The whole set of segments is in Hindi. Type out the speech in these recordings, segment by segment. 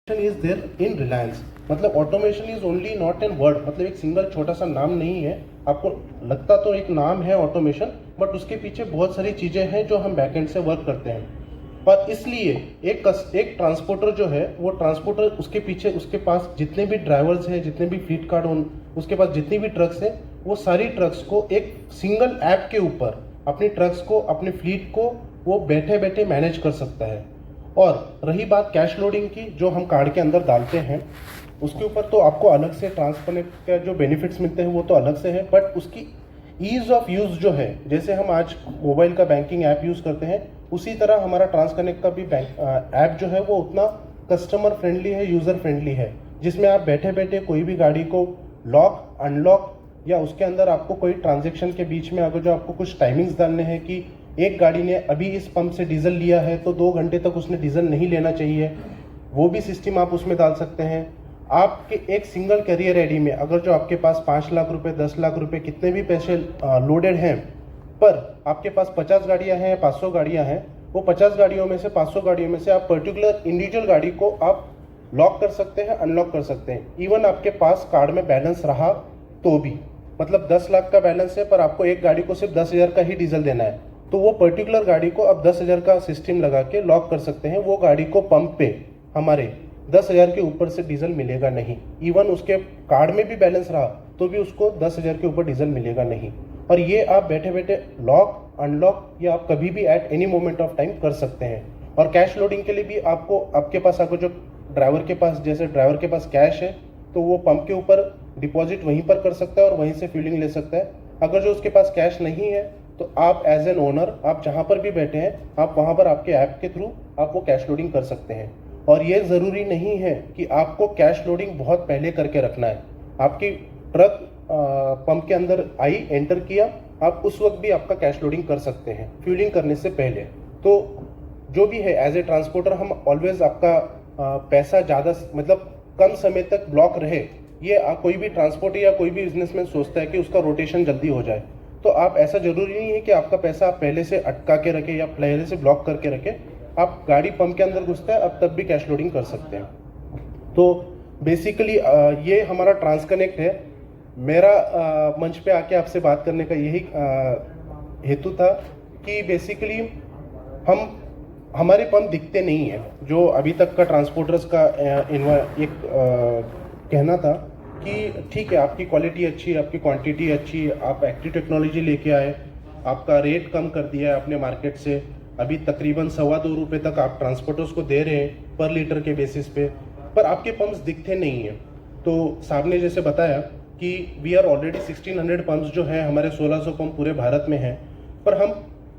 Is there in Reliance. मतलब automation is only not an word, मतलब एक सिंगल छोटा सा नाम नहीं है। आपको लगता तो एक नाम है ऑटोमेशन, बट उसके पीछे बहुत सारी चीज़ें हैं जो हम बैकएंड से वर्क करते हैं। और इसलिए एक ट्रांसपोर्टर जो है, वो ट्रांसपोर्टर उसके पीछे उसके पास जितने भी ड्राइवर्स हैं, जितने भी फ्लीट कार्ड उसके पास जितनी भी ट्रक्स हैं, वो सारी ट्रक्स को एक सिंगल ऐप के ऊपर अपनी ट्रक्स को, अपने फ्लीट को वो बैठे बैठे मैनेज कर सकता है। और रही बात कैश लोडिंग की, जो हम कार्ड के अंदर डालते हैं, उसके ऊपर तो आपको अलग से ट्रांसकनेक्ट का जो बेनिफिट्स मिलते हैं वो तो अलग से है, बट उसकी ईज़ ऑफ यूज़ जो है, जैसे हम आज मोबाइल का बैंकिंग ऐप यूज़ करते हैं, उसी तरह हमारा ट्रांसकनेक्ट का भी ऐप जो है वो उतना कस्टमर फ्रेंडली है, यूज़र फ्रेंडली है, जिसमें आप बैठे बैठे कोई भी गाड़ी को लॉक, अनलॉक, या उसके अंदर आपको कोई ट्रांजेक्शन के बीच में अगर जो आपको कुछ टाइमिंग्स डालने हैं कि एक गाड़ी ने अभी इस पंप से डीजल लिया है तो 2 घंटे तक उसने डीजल नहीं लेना चाहिए, वो भी सिस्टम आप उसमें डाल सकते हैं। आपके एक सिंगल कैरियर आईडी में अगर जो आपके पास 5 लाख रुपए, 10 लाख रुपए, कितने भी पैसे लोडेड हैं, पर आपके पास 50 गाड़ियां हैं, 500 गाड़ियां हैं, वो 50 गाड़ियों में से 500 गाड़ियों में से आप पर्टिकुलर इंडिविजुअल गाड़ी को आप लॉक कर सकते हैं, अनलॉक कर सकते हैं। इवन आपके पास कार्ड में बैलेंस रहा तो भी, मतलब 10 लाख का बैलेंस है पर आपको एक गाड़ी को सिर्फ 10,000 का ही डीजल देना है, तो वो पर्टिकुलर गाड़ी को आप 10,000 का सिस्टम लगा के लॉक कर सकते हैं। वो गाड़ी को पंप पे हमारे 10,000 के ऊपर से डीजल मिलेगा नहीं। इवन उसके कार्ड में भी बैलेंस रहा तो भी उसको 10,000 के ऊपर डीजल मिलेगा नहीं। और ये आप बैठे बैठे लॉक, अनलॉक या आप कभी भी at any moment of time कर सकते हैं। और कैश लोडिंग के लिए भी आपको, आपके पास अगर जो ड्राइवर के पास, जैसे ड्राइवर के पास कैश है तो वो पंप के ऊपर डिपॉजिट वहीं पर कर सकता है और वहीं से फ्यूलिंग ले सकता है। अगर जो उसके पास कैश नहीं है तो आप एज एन ओनर, आप जहाँ पर भी बैठे हैं, आप वहाँ पर आपके ऐप के थ्रू आप वो कैश लोडिंग कर सकते हैं। और ये ज़रूरी नहीं है कि आपको कैश लोडिंग बहुत पहले करके रखना है। आपकी ट्रक पंप के अंदर आई, एंटर किया, आप उस वक्त भी आपका कैश लोडिंग कर सकते हैं फ्यूलिंग करने से पहले। तो जो भी है, एज ए ट्रांसपोर्टर हम ऑलवेज आपका पैसा ज़्यादा, मतलब कम समय तक ब्लॉक रहे, ये कोई भी ट्रांसपोर्टर या कोई भी बिजनेसमैन सोचता है कि उसका रोटेशन जल्दी हो जाए। तो आप, ऐसा जरूरी नहीं है कि आपका पैसा आप पहले से अटका के रखें या पहले से ब्लॉक करके रखें। आप गाड़ी पंप के अंदर घुसता है, अब तब भी कैश लोडिंग कर सकते हैं। तो बेसिकली ये हमारा ट्रांसकनेक्ट है। मेरा मंच पे आके आपसे बात करने का यही हेतु था कि बेसिकली हमारे पंप दिखते नहीं है। जो अभी तक का ट्रांसपोर्टर्स का एक कहना था कि ठीक है, आपकी क्वालिटी अच्छी है, आपकी क्वांटिटी अच्छी है, आप एक्टिव टेक्नोलॉजी लेके आए, आपका रेट कम कर दिया है अपने मार्केट से, अभी तकरीबन ₹2.25 तक आप ट्रांसपोर्टर्स को दे रहे हैं पर लीटर के बेसिस पे, पर आपके पंप्स दिखते नहीं हैं। तो साहब ने जैसे बताया कि वी आर ऑलरेडी 1600 पंप्स जो है, हमारे 1600 पंप पूरे भारत में हैं, पर हम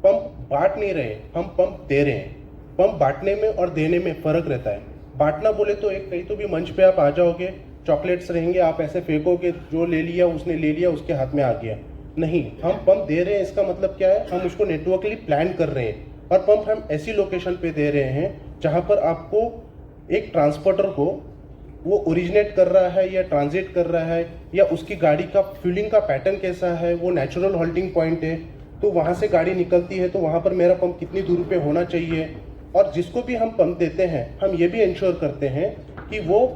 पंप बांट नहीं रहे, हम पंप दे रहे हैं। पंप बांटने में और देने में फ़र्क रहता है। बांटना बोले तो एक कहीं तो भी मंच पे आप आ जाओगे, चॉकलेट्स रहेंगे, आप ऐसे फेंकोगे, जो ले लिया उसने ले लिया, उसके हाथ में आ गया। नहीं, हम पंप दे रहे हैं, इसका मतलब क्या है, हम उसको नेटवर्कली प्लान कर रहे हैं और पंप हम ऐसी लोकेशन पे दे रहे हैं जहाँ पर आपको एक ट्रांसपोर्टर को वो ओरिजिनेट कर रहा है या ट्रांजिट कर रहा है, या उसकी गाड़ी का फ्यूलिंग का पैटर्न कैसा है, वो नेचुरल हॉल्टिंग पॉइंट है, तो वहाँ से गाड़ी निकलती है तो वहाँ पर मेरा पंप कितनी दूरी पे होना चाहिए। और जिसको भी हम पंप देते हैं, हम ये भी इंश्योर करते हैं कि वो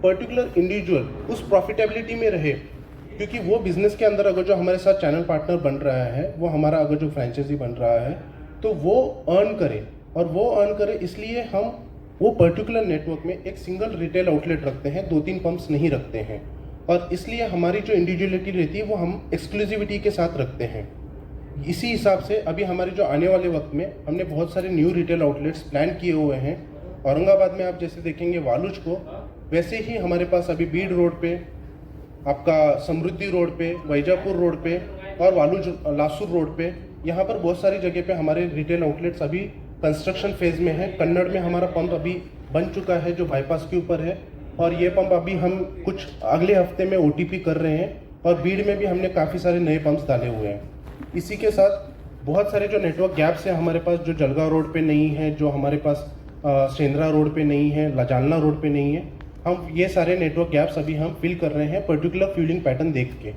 पर्टिकुलर इंडिविजुअल उस प्रॉफिटेबिलिटी में रहे, क्योंकि वो बिजनेस के अंदर अगर जो हमारे साथ चैनल पार्टनर बन रहा है, वो हमारा अगर जो फ्रेंचाइजी बन रहा है, तो वो अर्न करे, और वो अर्न करे इसलिए हम वो पर्टिकुलर नेटवर्क में एक सिंगल रिटेल आउटलेट रखते हैं, 2-3 पंप्स नहीं रखते हैं। और इसलिए हमारी जो इंडिविजुअलिटी रहती है वो हम एक्सक्लूसिविटी के साथ रखते हैं। इसी हिसाब से अभी हमारे जो आने वाले वक्त में हमने बहुत सारे न्यू रिटेल आउटलेट्स प्लान किए हुए हैं। औरंगाबाद में आप जैसे देखेंगे वालुज को, वैसे ही हमारे पास अभी बीड रोड पे, आपका समृद्धि रोड पे, वैजापुर रोड पे और वालुज लासूर रोड पे, यहाँ पर बहुत सारी जगह पे हमारे रिटेल आउटलेट्स अभी कंस्ट्रक्शन फेज में है। कन्नड़ में हमारा पंप अभी बन चुका है जो बाईपास के ऊपर है, और ये पंप अभी हम कुछ अगले हफ्ते में OTP कर रहे हैं, और बीड में भी हमने काफ़ी सारे नए पंप्स डाले हुए हैं। इसी के साथ बहुत सारे जो नेटवर्क गैप्स हैं हमारे पास, जो जलगांव रोड पे नहीं है, जो हमारे पास सेंद्रा रोड पे नहीं है, जालना रोड पे नहीं है, हम ये सारे नेटवर्क गैप्स अभी हम फिल कर रहे हैं पर्टिकुलर फ्यूलिंग पैटर्न देख के।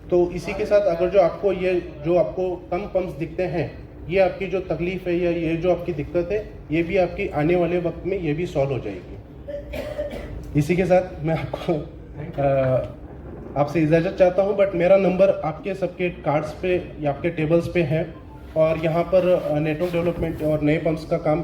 तो इसी के साथ अगर जो आपको कम पंप्स दिखते हैं, ये आपकी जो तकलीफ है या ये जो आपकी दिक्कत है, ये भी आपकी आने वाले वक्त में ये भी सॉल्व हो जाएगी। इसी के साथ मैं आपको आपसे इजाज़त चाहता हूं, बट मेरा नंबर आपके सबके कार्ड्स पे या आपके टेबल्स पे है, और यहाँ पर नेटवर्क डेवलपमेंट और नए पंप्स का काम